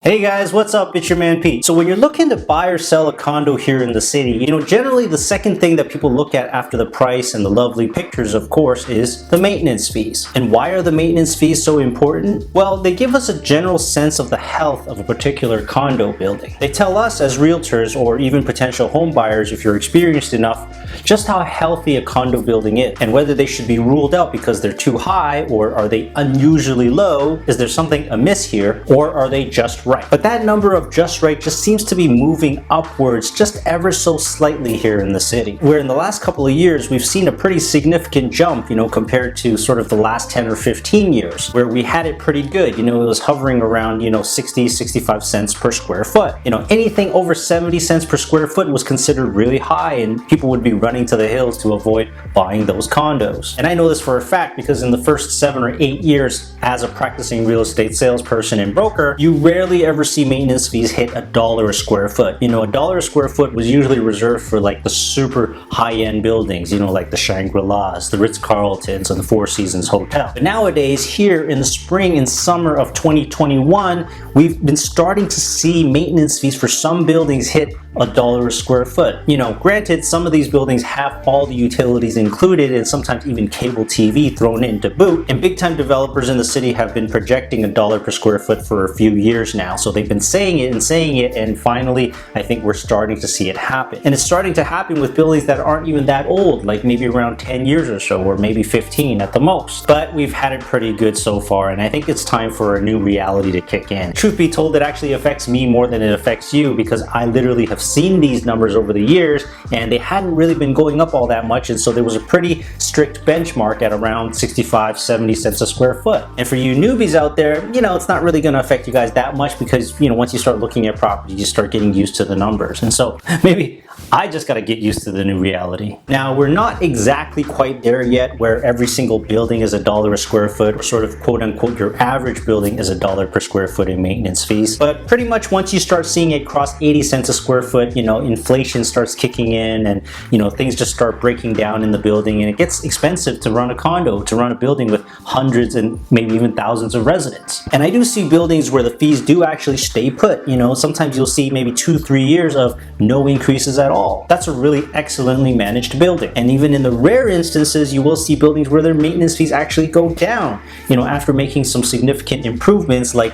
Hey guys, what's up? It's your man Pete. So when you're looking to buy or sell a condo here in the city, generally the second thing that people look at after the price and the lovely pictures, of course, is the maintenance fees. And why are the maintenance fees so important? Well, they give us a general sense of the health of a particular condo building. They tell us as realtors or even potential home buyers, if you're experienced enough, just how healthy a condo building is and whether they should be ruled out because they're too high, or are they unusually low? Is there something amiss here, or are they just right? But that number of just right just seems to be moving upwards just ever so slightly here in the city, where in the last couple of years we've seen a pretty significant jump, compared to sort of the last 10 or 15 years where we had it pretty good. It was hovering around 60, 65 cents per square foot. Anything over 70 cents per square foot was considered really high, and people would be running to the hills to avoid buying those condos. And I know this for a fact because in the first 7 or 8 years as a practicing real estate salesperson and broker, you rarely ever see maintenance fees hit $1 a square foot. $1 a square foot was usually reserved for like the super high-end buildings, like the Shangri-Las, the Ritz-Carltons, and the Four Seasons Hotel. But nowadays, here in the spring and summer of 2021, we've been starting to see maintenance fees for some buildings hit $1 a square foot. Granted, some of these buildings have all the utilities included and sometimes even cable TV thrown in to boot, and big time developers in the city have been projecting $1 per square foot for a few years now. So they've been saying it, and finally I think we're starting to see it happen. And it's starting to happen with buildings that aren't even that old, like maybe around 10 years or so, or maybe 15 at the most. But we've had it pretty good so far, and I think it's time for a new reality to kick in. Truth be told, it actually affects me more than it affects you, because I literally have seen these numbers over the years and they hadn't really been going up all that much, and so there was a pretty strict benchmark at around 65-70 cents a square foot. And for you newbies out there, it's not really going to affect you guys that much because once you start looking at property, you start getting used to the numbers. And so maybe I just got to get used to the new reality. Now, we're not exactly quite there yet where every single building is $1 a square foot, or sort of quote unquote your average building is $1 per square foot in maintenance fees. But pretty much once you start seeing it cross 80 cents a square foot, inflation starts kicking in, and things just start breaking down in the building, and it gets expensive to run a condo, to run a building with hundreds and maybe even thousands of residents. And I do see buildings where the fees do actually stay put. Sometimes you'll see maybe 2-3 years of no increases at all. That's a really excellently managed building. And even in the rare instances, you will see buildings where their maintenance fees actually go down, after making some significant improvements, like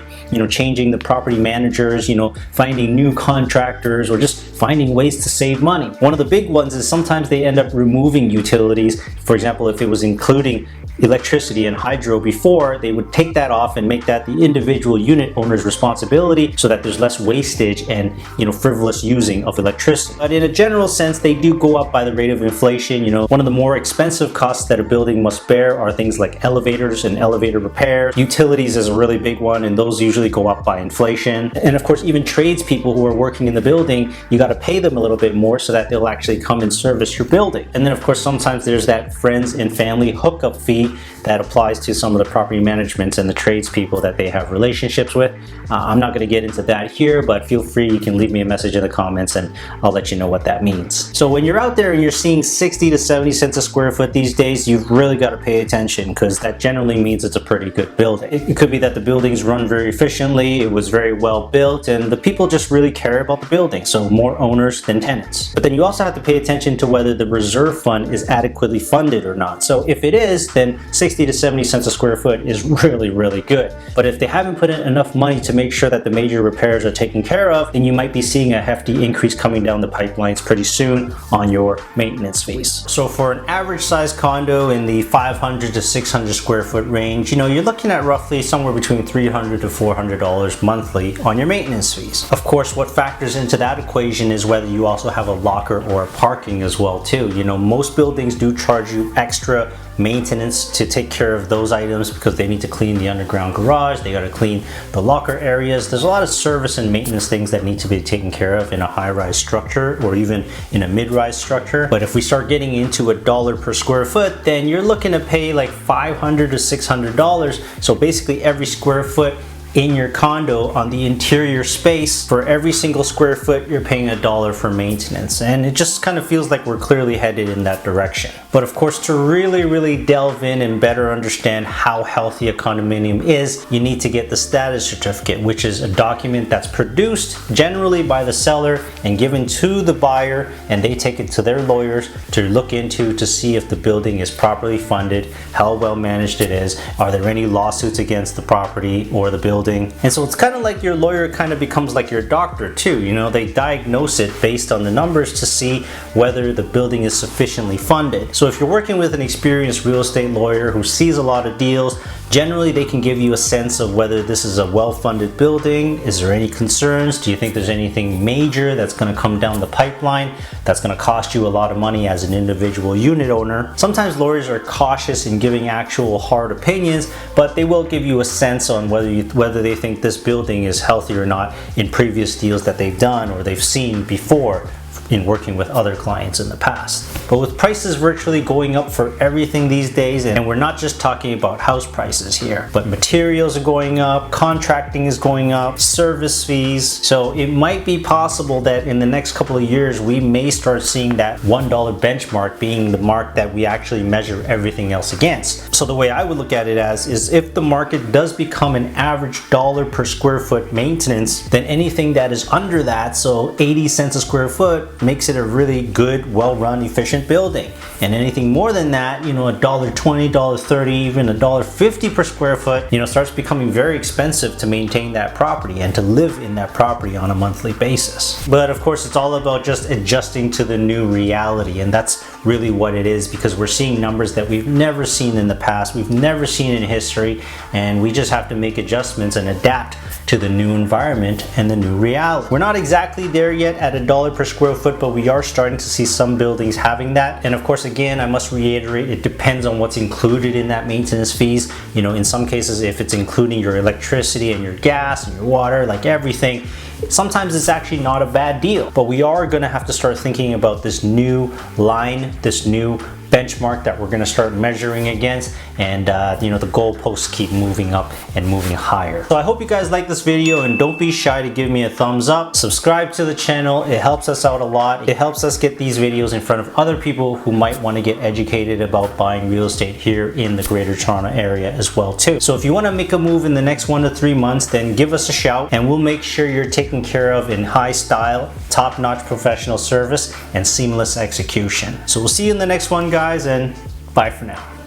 changing the property managers, finding new contractors, or just finding ways to save money. One of the big ones is sometimes they end up removing utilities. For example, if it was including electricity and hydro before, they would take that off and make that the individual unit owner's responsibility, so that there's less wastage and frivolous using of electricity. But in a general sense, they do go up by the rate of inflation. One of the more expensive costs that a building must bear are things like elevators and elevator repairs. Utilities is a really big one, and those usually go up by inflation. And of course, even tradespeople who are working in the building, you got to pay them a little bit more so that they'll actually come and service your building. And then of course, sometimes there's that friends and family hookup fee that applies to some of the property managements and the tradespeople that they have relationships with. I'm not going to get into that here, but feel free, you can leave me a message in the comments and I'll let you know what that means. So when you're out there and you're seeing 60 to 70 cents a square foot these days, you've really got to pay attention, because that generally means it's a pretty good building. It could be that the building's run very efficiently, it was very well built, and the people just really care about the building, so more owners than tenants. But then you also have to pay attention to whether the reserve fund is adequately funded or not. So if it is, then 60 to 70 cents a square foot is really, really good. But if they haven't put in enough money to make sure that the major repairs are taken care of, then you might be seeing a hefty increase coming down the pipelines pretty soon on your maintenance fees. So for an average size condo in the 500 to 600 square foot range, you're looking at roughly somewhere between $300 to $400 monthly on your maintenance fees. Of course, what factors into that equation is whether you also have a locker or a parking as well too. Most buildings do charge you extra maintenance to take care of those items, because they need to clean the underground garage, they got to clean the locker areas. There's a lot of service and maintenance things that need to be taken care of in a high-rise structure or even in a mid-rise structure. But if we start getting into $1 per square foot, then you're looking to pay like $500 to $600. So basically every square foot in your condo on the interior space, for every single square foot you're paying $1 for maintenance. And it just kind of feels like we're clearly headed in that direction. But of course, to really delve in and better understand how healthy a condominium is, you need to get the status certificate, which is a document that's produced generally by the seller and given to the buyer, and they take it to their lawyers to look into to see if the building is properly funded, how well managed it is, are there any lawsuits against the property or the building. And so it's kind of like your lawyer kind of becomes like your doctor too. You know, they diagnose it based on the numbers to see whether the building is sufficiently funded. So if you're working with an experienced real estate lawyer who sees a lot of deals, generally they can give you a sense of whether this is a well-funded building. Is there any concerns? Do you think there's anything major that's going to come down the pipeline that's going to cost you a lot of money as an individual unit owner? Sometimes lawyers are cautious in giving actual hard opinions, but they will give you a sense on whether they think this building is healthy or not in previous deals that they've done or they've seen before in working with other clients in the past. But with prices virtually going up for everything these days, and we're not just talking about house prices here, but materials are going up, contracting is going up, service fees. So it might be possible that in the next couple of years, we may start seeing that $1 benchmark being the mark that we actually measure everything else against. So the way I would look at it as is if the market does become an average dollar per square foot maintenance, then anything that is under that, so 80 cents a square foot, makes it a really good, well-run, efficient building. And anything more than that, you know, $1.20, $1.30, even $1.50 per square foot, you know, starts becoming very expensive to maintain that property and to live in that property on a monthly basis. But of course, it's all about just adjusting to the new reality, and that's really what it is, because we're seeing numbers that we've never seen in the past, we've never seen in history, and we just have to make adjustments and adapt to the new environment and the new reality. We're not exactly there yet at $1 per square foot, but we are starting to see some buildings having that. And of course, again, I must reiterate, it depends on what's included in that maintenance fees. You know, in some cases, if it's including your electricity and your gas and your water, like everything, sometimes it's actually not a bad deal. But we are gonna have to start thinking about this new line, this new benchmark that we're going to start measuring against, and you know, the goalposts keep moving up and moving higher. So I hope you guys like this video, and don't be shy to give me a thumbs up. Subscribe to the channel, it helps us out a lot. It helps us get these videos in front of other people who might want to get educated about buying real estate here in the Greater Toronto area as well too. So if you want to make a move in the next 1 to 3 months, then give us a shout and we'll make sure you're taken care of in high style, top-notch professional service and seamless execution. So we'll see you in the next one, guys, and bye for now.